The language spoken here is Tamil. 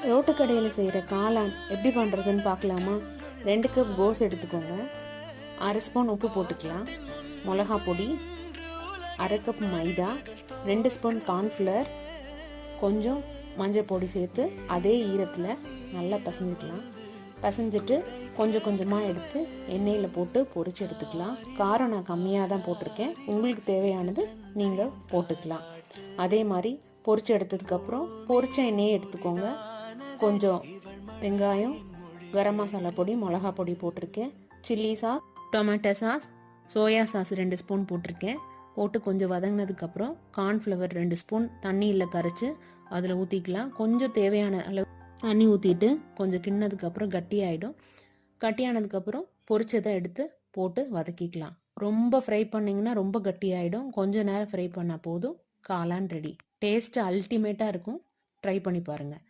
ரோட்டுக்கடையில் செய்கிற காளான் எப்படி பண்ணுறதுன்னு பார்க்கலாமா? 2 கப் கோஸ் எடுத்துக்கோங்க. 1/2 ஸ்பூன் உப்பு போட்டுக்கலாம். மிளகா பொடி, 1/2 கப் மைதா, 2 ஸ்பூன் கார்ன்ஃப்ளவர், கொஞ்சம் மஞ்சள் பொடி சேர்த்து அதே ஈரத்தில் நல்லா பசஞ்சிக்கலாம். பசஞ்சிட்டு கொஞ்சம் கொஞ்சமாக எடுத்து எண்ணெயில் போட்டு பொரிச்சு எடுத்துக்கலாம். காரம் நான் கம்மியாக தான் போட்டிருக்கேன். உங்களுக்கு தேவையானது நீங்கள் போட்டுக்கலாம். அதே மாதிரி பொரிச்சு எடுத்ததுக்கப்புறம் பொரிச்ச எண்ணெயை எடுத்துக்கோங்க. கொஞ்சம் வெங்காயம், கரம் மசாலா பொடி, மிளகா பொடி போட்டிருக்கேன். Chilli sauce, tomato sauce, soya sauce 2 spoon போட்டிருக்கேன். போட்டு கொஞ்சம் வதங்கினதுக்கப்புறம் கார்ன்ஃப்ளவர் 2 ஸ்பூன் தண்ணியில் கரைச்சி அதில் ஊற்றிக்கலாம். கொஞ்சம் தேவையான அளவு தண்ணி ஊற்றிட்டு கொஞ்சம் கிண்ணதுக்கப்புறம் கட்டியாயிடும். கட்டியானதுக்கப்புறம் பொரிச்சதை எடுத்து போட்டு வதக்கிக்கலாம். ரொம்ப ஃப்ரை பண்ணிங்கன்னா ரொம்ப கட்டியாயிடும். கொஞ்சம் நேரம் ஃப்ரை பண்ணால் போதும். காளான் ரெடி. டேஸ்ட்டு அல்டிமேட்டாக இருக்கும். ட்ரை பண்ணி பாருங்கள்.